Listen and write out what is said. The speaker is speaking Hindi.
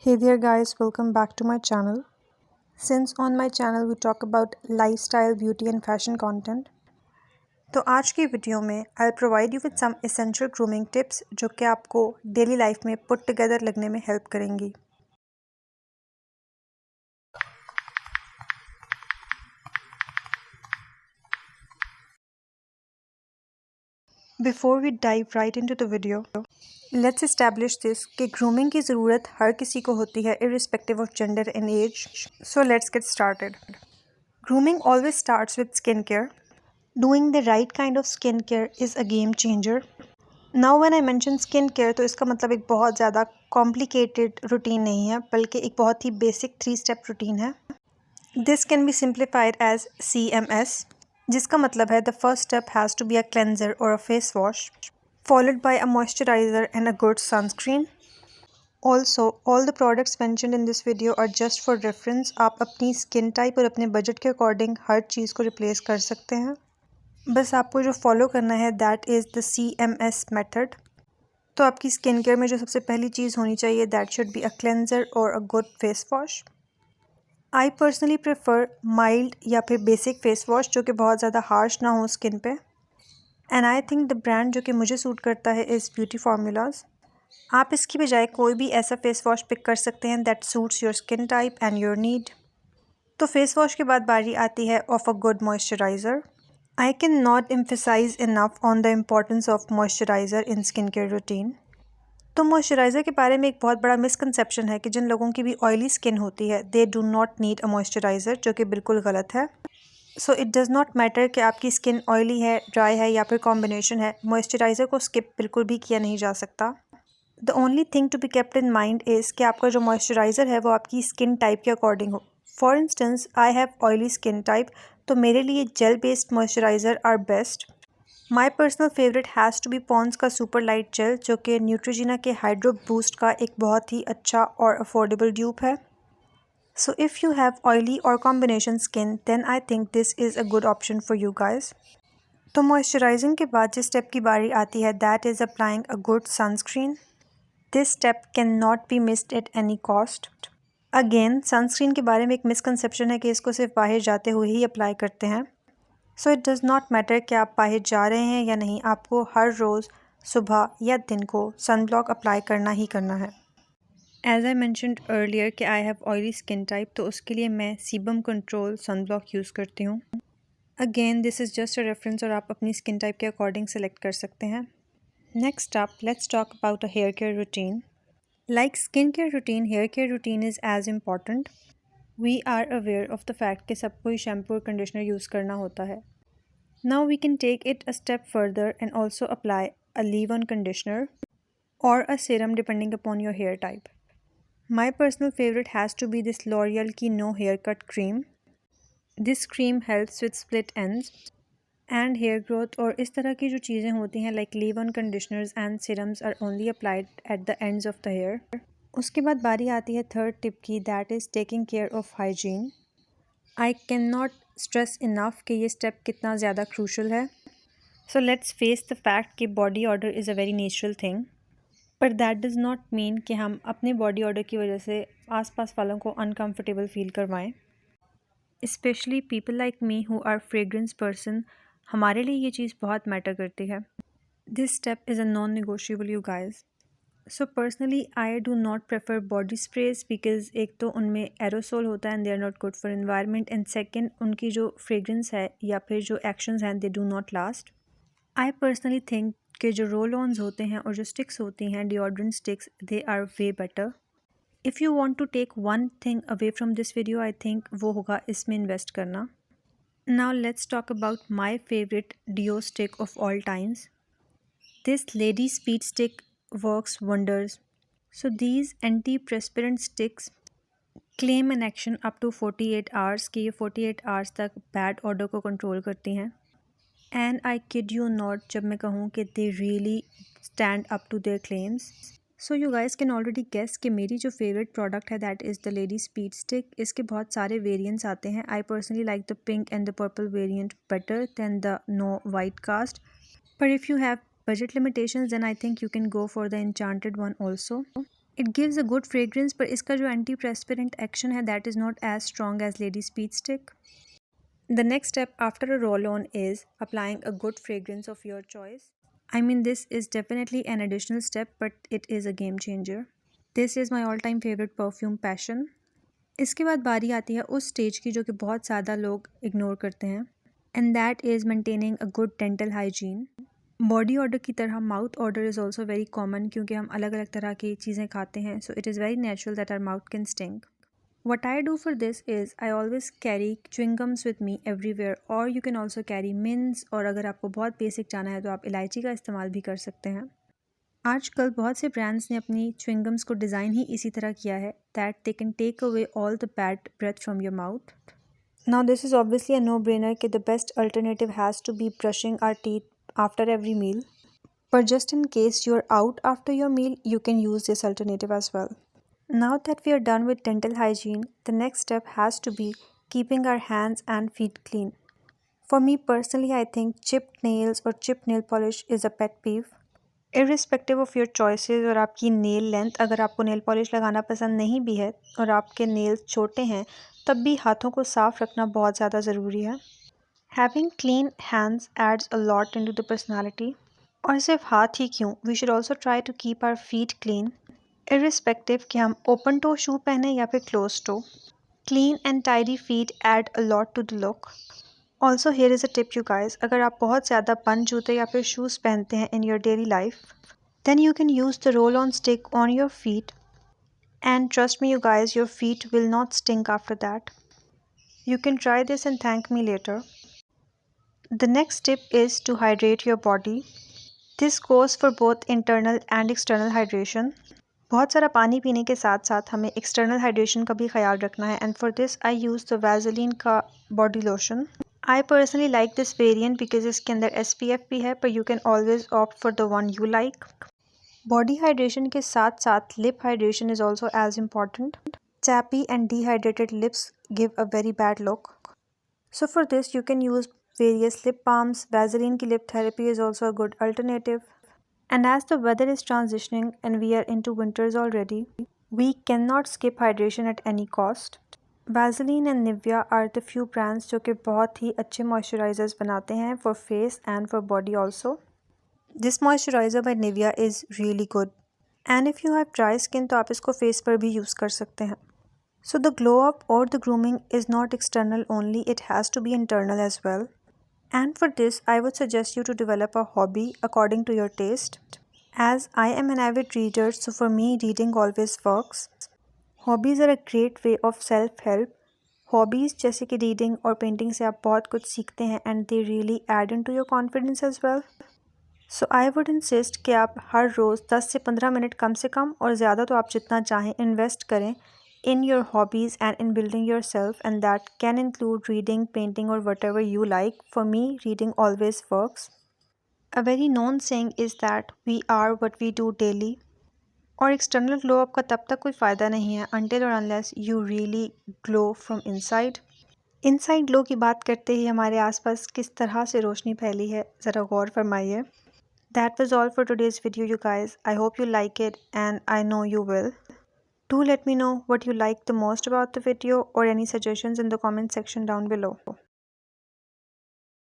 Hey there guys, welcome back to my channel. Since on my channel we talk about lifestyle, beauty and fashion content, तो आज की वीडियो में I'll provide you with some essential grooming tips जो कि आपको डेली लाइफ में पुट टुगेदर लगने में हेल्प करेंगी. Before we dive right into the video, let's establish this कि grooming की ज़रूरत हर किसी को होती है irrespective of gender and age. So let's get started. Grooming always starts with skincare. Doing the right kind of skincare is a game changer. Now when I mention skincare तो इसका मतलब एक बहुत ज़्यादा complicated routine नहीं है बल्कि एक बहुत ही basic 3-step routine है. This can be simplified as CMS, जिसका मतलब है the first step has to be a cleanser or a face wash, followed by a moisturizer and a good sunscreen. Also, all the products mentioned in this video are just for reference. आप अपनी स्किन टाइप और अपने बजट के अकॉर्डिंग हर चीज़ को रिप्लेस कर सकते हैं. बस आपको जो फॉलो करना है that is the CMS method. तो आपकी स्किन केयर में जो सबसे पहली चीज़ होनी चाहिए that should be a cleanser और a good face wash. I personally prefer mild या फिर बेसिक फेस वॉश जो कि बहुत ज़्यादा हार्श ना हो स्किन पे. And I think the brand जो कि मुझे सूट करता है इज़ ब्यूटी फार्मूलाज. आप इसकी बजाय कोई भी ऐसा फेस वॉश पिक कर सकते हैं that suits your skin type and your need. तो फेस वॉश के बाद बारी आती है of a good moisturiser. I cannot emphasize enough on the importance of moisturizer in skincare routine. तो मॉइस्चराइज़र के बारे में एक बहुत बड़ा मिसकंसेप्शन है कि जिन लोगों की भी ऑयली स्किन होती है दे do not need a moisturiser, जो कि बिल्कुल गलत है. So it does not matter कि आपकी स्किन ऑयली है, ड्राई है या फिर कॉम्बिनेशन है, मॉइस्चराइज़र को स्किप बिल्कुल भी किया नहीं जा सकता. The only thing to be kept in mind is कि आपका जो मॉइस्चराइज़र है वो आपकी स्किन टाइप के अकॉर्डिंग हो. For instance I have oily skin type, तो मेरे लिए gel based moisturiser are best. My personal favourite has to be Pond's का सुपर लाइट जेल जो कि न्यूट्रोजिना के हाइड्रो बूस्ट का एक बहुत ही अच्छा और अफोर्डेबल ड्यूप है. So if you have oily और combination skin then I think this is a good option for you guys. तो मॉइस्चराइजिंग के बाद जिस स्टेप की बारी आती है that is applying a good sunscreen. This step can not be missed at any cost. Again sunscreen के बारे में एक मिसकंसेप्शन है कि इसको सिर्फ बाहर जाते हुए ही अप्लाई करते हैं. So it does not matter कि आप बाहर जा रहे हैं या नहीं, आपको हर रोज़ सुबह या दिन को सन ब्लॉक अप्लाई करना ही करना है. एज आई मैंशनड अर्लियर कि I have oily skin type, तो उसके लिए मैं sebum control sun block use करती हूँ. Again this is just a reference और आप अपनी स्किन टाइप के अकॉर्डिंग सेलेक्ट कर सकते हैं. Next up let's talk about a hair care routine. Like skincare routine, hair care routine is as important. We are aware of the fact कि सबको ही शैम्पू और कंडीशनर यूज़ करना होता है. Now we can take it a step further and also apply a leave-on conditioner or a serum depending upon your hair type. My personal favorite has to be this L'Oreal की No Haircut cream. This cream helps with split ends and hair growth और इस तरह की जो चीज़ें होती हैं like leave-on conditioners and serums are only applied at the ends of the hair. उसके बाद बारी आती है थर्ड टिप की that is taking care of hygiene. I can not stress enough कि ये स्टेप कितना ज़्यादा क्रूशल है. So let's face the fact कि body odour is a very natural thing, पर दैट डज़ नॉट मीन कि हम अपने बॉडी ऑर्डर की वजह से आसपास वालों को अनकम्फर्टेबल फील करवाएं. Specially people like me who are fragrance person, हमारे लिए ये चीज़ बहुत मैटर करती है. This step is a non negotiable you guys. So personally I do not prefer body sprays because एक तो उनमें एरोसोल होता है and they are not good for environment, and second उनकी जो फ्रेग्रेंस है या फिर जो एक्शंस हैं they do not last. I personally think कि जो रोल ऑन्स होते हैं और जो स्टिक्स होती हैं deodorant sticks they are way better. If you want to take one thing away from this video I think वो होगा इसमें इन्वेस्ट करना. Now let's talk about my favourite deo stick of all times. This Lady speed Stick works wonders. So these anti-perspirant sticks claim an action up to 48 hours कि ये 48 hours तक बैड ऑर्डर को कंट्रोल करती हैं. And I kid you not जब मैं कहूँ कि they really stand up to their claims. So you guys can already guess कि मेरी जो फेवरेट प्रोडक्ट है that is the lady speed stick. इसके बहुत सारे वेरिएंट्स आते हैं. I personally like the pink and the purple variant better than the no white cast, पर if you have budget limitations then I think you can go for the enchanted one also. It gives a good fragrance, पर इसका जो एंटी प्रेस्पिरेंट एक्शन है that is not as strong as Lady speed Stick. The next step after a roll-on is applying a good fragrance of your choice. I mean, this is definitely an additional step, but it is a game changer. This is my all-time favorite perfume, Passion. इसके बाद बारी आती है उस स्टेज की जो कि बहुत ज़्यादा लोग इग्नोर करते हैं, and that is maintaining a good dental hygiene. Body order की तरह mouth order is also very common क्योंकि हम अलग अलग तरह की चीज़ें खाते हैं, so it is very natural that our mouth can stink. What I do for this is I always carry chewing gums with me everywhere, or you can also carry mints, और अगर आपको बहुत बेसिक जाना है तो आप इलायची का इस्तेमाल भी कर सकते हैं. आजकल बहुत से ब्रांड्स ने अपनी chewing gums को डिज़ाइन ही इसी तरह किया है that they can take away all the bad breath from your mouth. Now this is obviously a no-brainer कि the best alternative has to be brushing our teeth after every meal. But just in case you're out after your meal, you can use this alternative as well. Now that we are done with dental hygiene, the next step has to be keeping our hands and feet clean. For me personally, I think chipped nails or chipped nail polish is a pet peeve. Irrespective of your choices और आपकी nail length, अगर आपको nail polish लगाना पसंद नहीं भी है और आपके nails छोटे हैं, तब भी हाथों को साफ रखना बहुत ज़्यादा ज़रूरी है. Having clean hands adds a lot into the personality. और सिर्फ हाथ ही क्यों, we should also try to keep our feet clean. Irrespective कि हम open toe shoe पहने या फिर closed toe. Clean and tidy feet add a lot to the look. Also here is a tip you guys, अगर आप बहुत ज़्यादा बंद जूते या फिर shoes पहनते हैं in your daily life, then you can use the roll-on stick on your feet, and trust me you guys, your feet will not stink after that. You can try this and thank me later. The next tip is to hydrate your body. This goes for both internal and external hydration. बहुत सारा पानी पीने के साथ साथ हमें एक्सटर्नल हाइड्रेशन का भी ख्याल रखना है, and for this I use the Vaseline का body lotion. I personally like this variant because इसके अंदर SPF भी है, पर you can always opt for the one you like. Body hydration के साथ साथ lip hydration is also as important. Chappy and dehydrated lips give a very bad look. So for this you can use various lip balms. Vaseline की lip therapy is also a good alternative. And as the weather is transitioning and we are into winters already, we cannot skip hydration at any cost. Vaseline and Nivea are the few brands जो कि बहुत ही अच्छे moisturizers बनाते हैं for face and for body also. This moisturizer by Nivea is really good. And if you have dry skin तो आप इसको face पर भी use कर सकते हैं. So the glow up or the grooming is not external only, it has to be internal as well. And for this, I would suggest you to develop a hobby according to your taste. As I am an avid reader, so for me, reading always works. Hobbies are a great way of self-help. Hobbies जैसे कि reading और painting से आप बहुत कुछ सीखते हैं and they really add into your confidence as well. So I would insist कि आप हर रोज़ 10 से 15 मिनट कम से कम और ज़्यादा तो आप जितना चाहें इन्वेस्ट करें in your hobbies and in building yourself, and that can include reading, painting or whatever you like. For me, reading always works. A very known saying is that we are what we do daily. और external glow up का तब तक कोई फ़ायदा नहीं है until or unless you really glow from inside. Inside glow की बात करते ही हमारे आसपास किस तरह से रोशनी फैली है ज़रा गौर फरमाइए. That was all for today's video you guys. I hope you like it and I know you will. Do let me know what you liked the most about the video or any suggestions in the comment section down below.